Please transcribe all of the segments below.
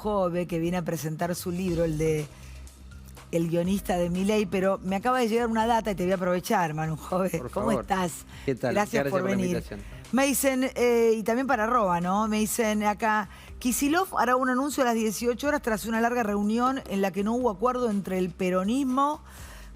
Jove, que viene a presentar su libro, el guionista de Milei, pero me acaba de llegar una data y te voy a aprovechar, Manu Jove. Por ¿Cómo favor. estás? ¿Qué tal? Gracias por la venir. invitación. Me dicen, y también para arroba, ¿no? Me dicen acá, Kicillof hará un anuncio a las 18 horas tras una larga reunión en la que no hubo acuerdo entre el peronismo,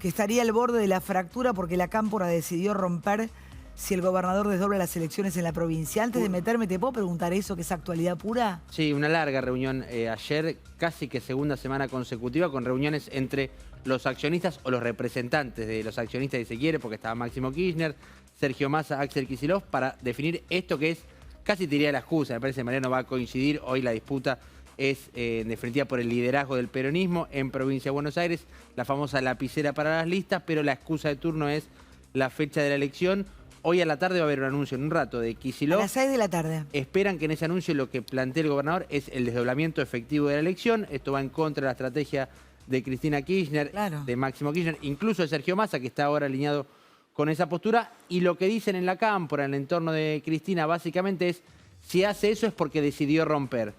que estaría al borde de la fractura porque la Cámpora decidió romper si el gobernador desdobla las elecciones en la provincia. Antes de meterme, ¿te puedo preguntar eso, que es actualidad pura? Sí, una larga reunión ayer, casi que segunda semana consecutiva, con reuniones entre los accionistas o los representantes de los accionistas, si se quiere, porque estaba Máximo Kirchner, Sergio Massa, Axel Kicillof, para definir esto que es, casi te diría la excusa, me parece que Mariano va a coincidir, hoy la disputa es en definitiva por el liderazgo del peronismo en Provincia de Buenos Aires, la famosa lapicera para las listas, pero la excusa de turno es la fecha de la elección. Hoy a la tarde va a haber un anuncio en un rato de Kicillof. A las 6 de la tarde. Esperan que en ese anuncio lo que plantea el gobernador es el desdoblamiento efectivo de la elección. Esto va en contra de la estrategia de Cristina Kirchner, Claro, de Máximo Kirchner, incluso de Sergio Massa, que está ahora alineado con esa postura. Y lo que dicen en la Cámpora, en el entorno de Cristina, básicamente es, si hace eso es porque decidió romper.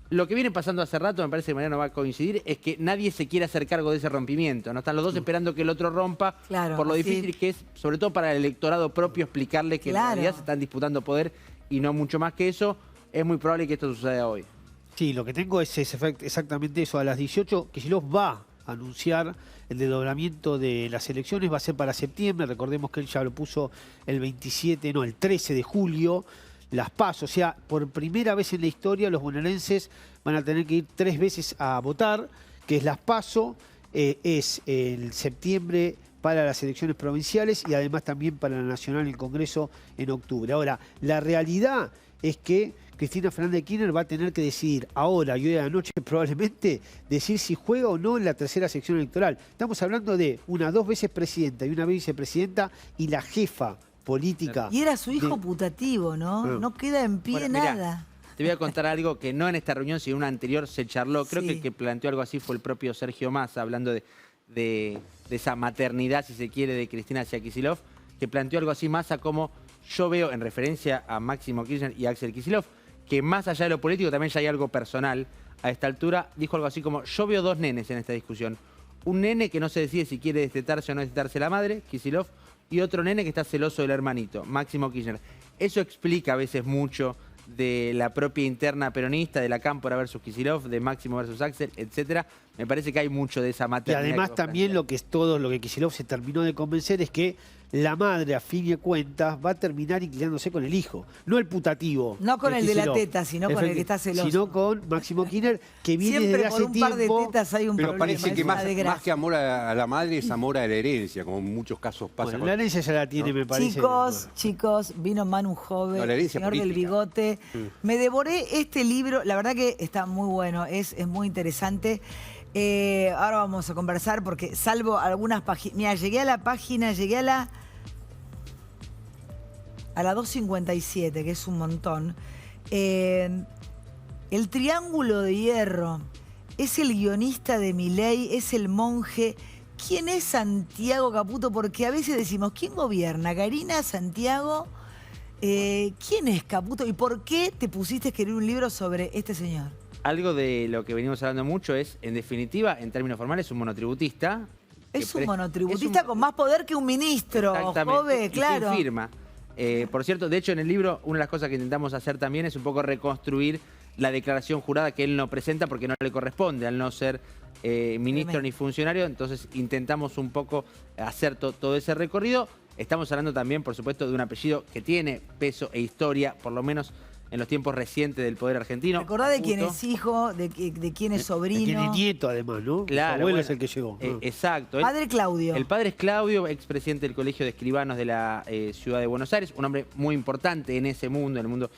Lo que viene pasando hace rato, me parece que Mariano va a coincidir, es que nadie se quiere hacer cargo de ese rompimiento. No están los dos esperando que el otro rompa, claro, por lo así. difícil que es, sobre todo para el electorado propio, explicarle que Claro. en realidad se están disputando poder y no mucho más que eso. Es muy probable que esto suceda hoy. Sí, lo que tengo es exactamente eso. A las 18, Kicillof va a anunciar el desdoblamiento de las elecciones. Va a ser para septiembre. Recordemos que él ya lo puso el 13 de julio. Las PASO, o sea, por primera vez en la historia los bonaerenses van a tener que ir 3 veces a votar, que es las PASO, es el septiembre para las elecciones provinciales y además también para la nacional en el Congreso en octubre. Ahora, la realidad es que Cristina Fernández de Kirchner va a tener que decidir ahora y hoy a la noche probablemente decir si juega o no en la tercera sección electoral. Estamos hablando de 2 veces presidenta y una vez vicepresidenta y la jefa política. Y era su hijo putativo, ¿no? No queda en pie Bueno, mirá, nada. te voy a contar algo que no en esta reunión, sino en una anterior se charló. Creo Sí. que el que planteó algo así fue el propio Sergio Massa, hablando de esa maternidad, si se quiere, de Cristina hacia Kicillof, que planteó algo así Massa como yo veo, en referencia a Máximo Kirchner y Axel Kicillof, que más allá de lo político también ya hay algo personal. A esta altura dijo algo así como, yo veo 2 nenes en esta discusión. Un nene que no se decide si quiere destetarse o no destetarse la madre, Kicillof, y otro nene que está celoso del hermanito, Máximo Kirchner. Eso explica a veces mucho de la propia interna peronista, de la Cámpora versus Kicillof, de Máximo versus Axel, etcétera. Me parece que hay mucho de esa Y maternidad. además también lo que Kicillof se terminó de convencer es que la madre, a fin de cuentas, va a terminar inclinándose con el hijo. No el putativo. No con el de la Kicillof. teta, sino con el que está celoso. Sino con Máximo Kirchner, que viene Siempre desde por hace un par de tiempo. tetas hay un Pero problema. parece que es una más desgracia. que amor a la madre es amor a la herencia, como en muchos casos pasa. Bueno, con- la herencia ya la tiene, me parece. Chicos, vino Manu Jove, No, la herencia señor del política. bigote. Me devoré este libro, la verdad que está muy bueno, es muy interesante. Ahora vamos a conversar porque salvo algunas páginas. Mira, llegué a la 257, que es un montón. El Triángulo de Hierro es el guionista de Milei, es el monje. ¿Quién es Santiago Caputo? Porque a veces decimos, ¿quién gobierna? ¿Karina, Santiago? ¿Quién es Caputo? ¿Y por qué te pusiste a escribir un libro sobre este señor? Algo de lo que venimos hablando mucho es, en definitiva, en términos formales, un monotributista. Es un monotributista con más poder que un ministro, Exactamente, Jove, y claro. sin firma. Por cierto, de hecho, en el libro, una de las cosas que intentamos hacer también es un poco reconstruir la declaración jurada que él no presenta porque no le corresponde, al no ser ministro Tremendo. ni funcionario. Entonces, intentamos un poco hacer todo ese recorrido. Estamos hablando también, por supuesto, de un apellido que tiene peso e historia, por lo menos en los tiempos recientes del poder argentino. Recordá de quién Caputo. es hijo, de quién es sobrino. Tiene nieto, además, ¿no? Claro, Su abuelo bueno, es el que llegó. Exacto. Padre Claudio. El padre es Claudio, expresidente del Colegio de Escribanos de la Ciudad de Buenos Aires, un hombre muy importante en ese mundo, en el mundo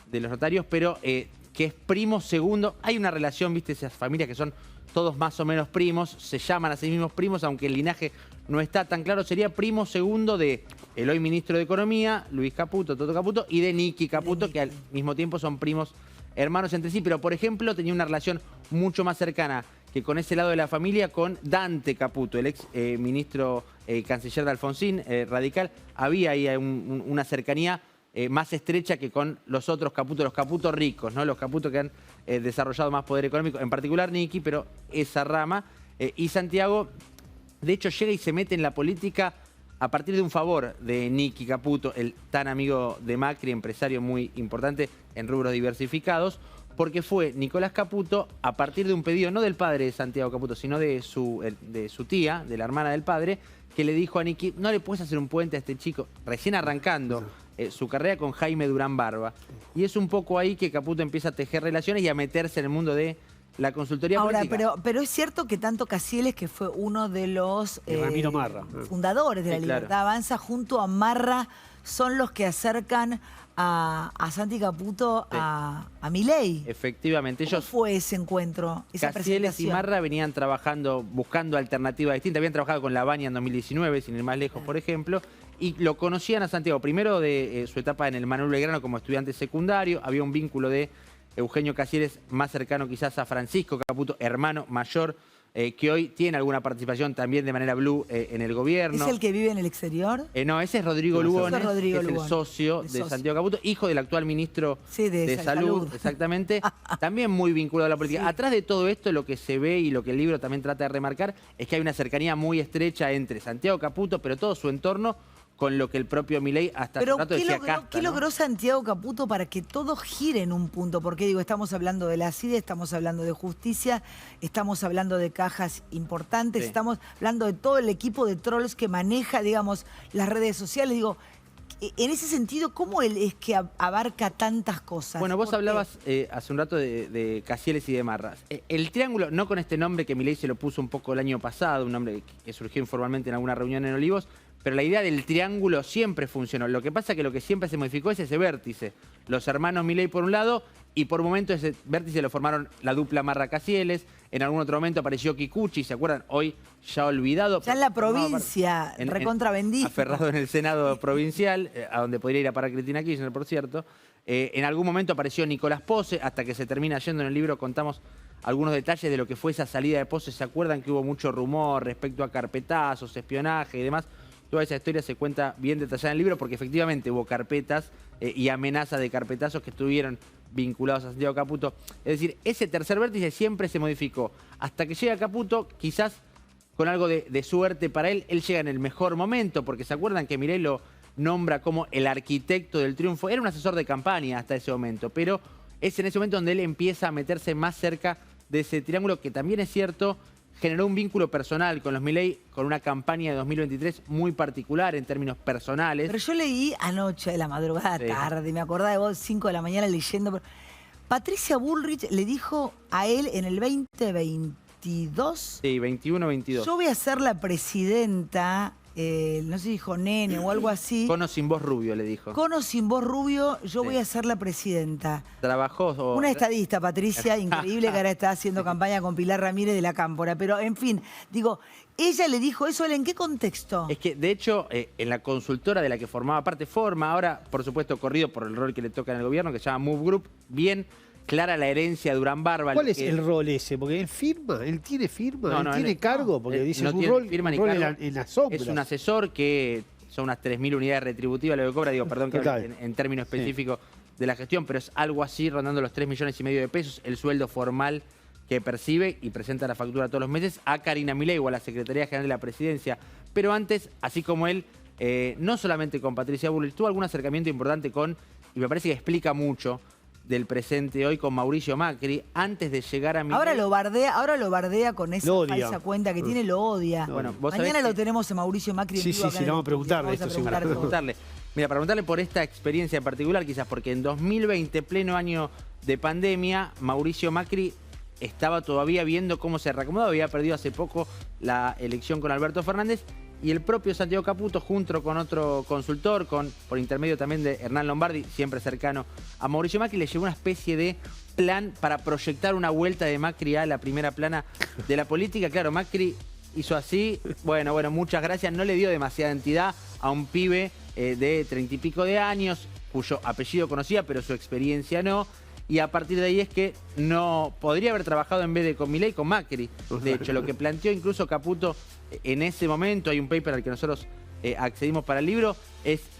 de los notarios, pero que es primo segundo. Hay una relación, viste, esas familias que son todos más o menos primos, se llaman a sí mismos primos, aunque el linaje no está tan claro. Sería primo segundo de el hoy ministro de Economía, Luis Caputo, Toto Caputo, y de Nicky Caputo, que al mismo tiempo son primos hermanos entre sí, pero por ejemplo tenía una relación mucho más cercana que con ese lado de la familia con Dante Caputo, el ex ministro canciller de Alfonsín, radical. Había ahí una cercanía más estrecha que con los otros Caputo, los Caputo ricos, ¿no? Los Caputo que han desarrollado más poder económico, en particular Nicky, pero esa rama. Y Santiago, de hecho, llega y se mete en la política a partir de un favor de Nicky Caputo, el tan amigo de Macri, empresario muy importante en rubros diversificados, porque fue Nicolás Caputo, a partir de un pedido, no del padre de Santiago Caputo, sino de su tía, de la hermana del padre, que le dijo a Nicky, no le puedes hacer un puente a este chico, recién arrancando su carrera con Jaime Durán Barba. Y es un poco ahí que Caputo empieza a tejer relaciones y a meterse en el mundo de la consultoría política. Ahora, pero es cierto que tanto Caciles, que fue uno de los Ramiro Marra, fundadores de la claro. Libertad Avanza, junto a Marra, son los que acercan a Santi Caputo a Milei. Efectivamente, ¿Cómo ellos... fue ese encuentro, esa Caciles y presentación? Marra venían trabajando, buscando alternativas distintas. Habían trabajado con La Baña en 2019, sin ir más lejos, por ejemplo, y lo conocían a Santiago. Primero de su etapa en el Manuel Belgrano como estudiante secundario. Había un vínculo de Eugenio Caciles más cercano quizás a Francisco Caputo, hermano mayor, que hoy tiene alguna participación también de manera blue en el gobierno. ¿Es el que vive en el exterior? No, ese es Rodrigo Lugones, Rodrigo que es el Lugones, socio el de socio. Santiago Caputo, hijo del actual ministro Sí, de Salud, exactamente, también muy vinculado a la política. Sí. Atrás de todo esto, lo que se ve y lo que el libro también trata de remarcar es que hay una cercanía muy estrecha entre Santiago Caputo, pero todo su entorno, con lo que el propio Milei hasta hace Pero rato ¿qué decía logró, casta, qué ¿no? logró Santiago Caputo para que todo gire en un punto? Porque digo, estamos hablando de la CIDE, estamos hablando de justicia, estamos hablando de cajas importantes, Sí. estamos hablando de todo el equipo de trolls que maneja, digamos, las redes sociales. Digo, en ese sentido, ¿cómo él es que abarca tantas cosas? Bueno, vos ¿Por qué? hablabas hace un rato de Caciles y de Marras. El triángulo, no con este nombre que Milei se lo puso un poco el año pasado, un nombre que surgió informalmente en alguna reunión en Olivos, pero la idea del triángulo siempre funcionó. Lo que pasa es que lo que siempre se modificó es ese vértice. Los hermanos Milei por un lado, y por un momento ese vértice lo formaron la dupla Marra-Cacieles. En algún otro momento apareció Kikuchi, ¿se acuerdan? Hoy ya olvidado. Ya en la provincia, recontra bendita. Aferrado en el Senado provincial, a donde podría ir a parar Cristina Kirchner, por cierto. En algún momento apareció Nicolás Pose, hasta que se termina yendo. En el libro contamos algunos detalles de lo que fue esa salida de Pose. ¿Se acuerdan que hubo mucho rumor respecto a carpetazos, espionaje y demás? Toda esa historia se cuenta bien detallada en el libro porque efectivamente hubo carpetas y amenazas de carpetazos que estuvieron vinculados a Santiago Caputo. Es decir, ese tercer vértice siempre se modificó. Hasta que llega Caputo, quizás con algo de suerte para él, él llega en el mejor momento, porque se acuerdan que Milei lo nombra como el arquitecto del triunfo. Era un asesor de campaña hasta ese momento, pero es en ese momento donde él empieza a meterse más cerca de ese triángulo, que también es cierto, generó un vínculo personal con los Milei, con una campaña de 2023 muy particular en términos personales. Pero yo leí anoche, de la madrugada, Sí. tarde, me acordaba de vos, 5 de la mañana leyendo. Patricia Bullrich le dijo a él en el 2022, Sí, 21-22. yo voy a ser la presidenta, no sé si dijo nene o algo así. Con o sin voz rubio, le dijo. Con o sin voz rubio, yo Sí. voy a ser la presidenta. Trabajó... Una estadista, Patricia, increíble, que ahora está haciendo campaña con Pilar Ramírez de la Cámpora. Pero, en fin, digo, ella le dijo eso, ¿en qué contexto? Es que, de hecho, en la consultora de la que formaba parte, forma ahora, por supuesto, corrido por el rol que le toca en el gobierno, que se llama Move Group, bien clara la herencia de Durán Barba. ¿Cuál es que- el rol ese? Porque él firma, él tiene firma, No, él no, tiene él- cargo, porque dice no es un tiene rol, firma ni un rol cargo. en las sombras. Es un asesor que son unas 3.000 unidades retributivas lo que cobra, digo, perdón que Total. hable en términos específicos de la gestión, pero es algo así rondando los 3,5 millones de pesos, el sueldo formal que percibe y presenta la factura todos los meses a Karina Milei o a la Secretaría General de la Presidencia. Pero antes, así como él, no solamente con Patricia Bullrich, tuvo algún acercamiento importante con, y me parece que explica mucho del presente hoy, con Mauricio Macri, antes de llegar a Milei. Ahora lo bardea con esa Lo odia. falsa cuenta que tiene, lo odia. Bueno, vos sabés Mañana lo que- tenemos en Mauricio Macri en Sí, vivo sí, acá sí, en le vamos a el preguntar de estudio. esto, Vamos a seguro. preguntarle todo. Mira, para preguntarle por esta experiencia en particular, quizás porque en 2020, pleno año de pandemia, Mauricio Macri estaba todavía viendo cómo se reacomodaba, había perdido hace poco la elección con Alberto Fernández, y el propio Santiago Caputo, junto con otro consultor, por intermedio también de Hernán Lombardi, siempre cercano a Mauricio Macri, le llevó una especie de plan para proyectar una vuelta de Macri a la primera plana de la política. Claro, Macri hizo así, bueno, muchas gracias, no le dio demasiada entidad a un pibe de 30 y pico de años, cuyo apellido conocía, pero su experiencia no. Y a partir de ahí es que no podría haber trabajado en vez de con Milei, con Macri. De hecho, lo que planteó incluso Caputo en ese momento, hay un paper al que nosotros accedimos para el libro,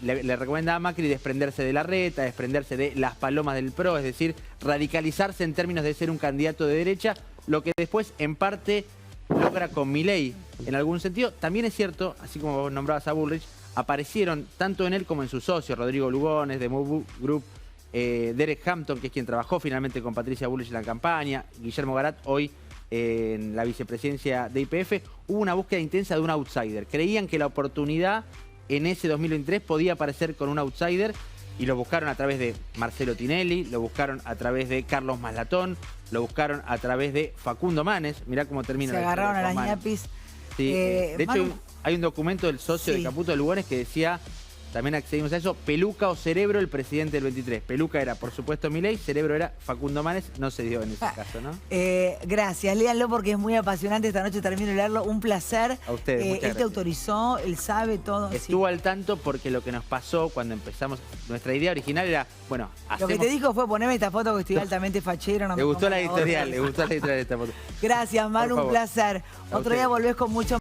le recomienda a Macri desprenderse de Larreta, desprenderse de las palomas del PRO, es decir, radicalizarse en términos de ser un candidato de derecha, lo que después en parte logra con Milei en algún sentido. También es cierto, así como vos nombrabas a Bullrich, aparecieron tanto en él como en sus socios, Rodrigo Lugones de Move Group, Derek Hampton, que es quien trabajó finalmente con Patricia Bullrich en la campaña, Guillermo Garat, hoy en la vicepresidencia de YPF, hubo una búsqueda intensa de un outsider. Creían que la oportunidad en ese 2023 podía aparecer con un outsider y lo buscaron a través de Marcelo Tinelli, lo buscaron a través de Carlos Maslatón, lo buscaron a través de Facundo Manes. Mirá cómo termina la historia. Se agarraron a con las Manes. ñapis. Sí, de hecho, hay un documento del socio Sí. de Caputo de Lugones que decía, también accedimos a eso, peluca o cerebro el presidente del 23. Peluca era, por supuesto, Milei, cerebro era Facundo Manes, no se dio en ese caso, ¿no? Gracias, léanlo porque es muy apasionante. Esta noche termino de leerlo. Un placer. A ustedes, muchas Él te gracias. autorizó, él sabe todo. Estuvo al tanto porque lo que nos pasó cuando empezamos, nuestra idea original era, bueno, Lo que hacemos... te dijo fue ponerme esta foto que estoy altamente fachero. No Le me gustó pongas la otra. editorial, le gustó la editorial de esta foto. Gracias, Manu, Por un favor. placer. A Otro día ustedes. volvés con mucho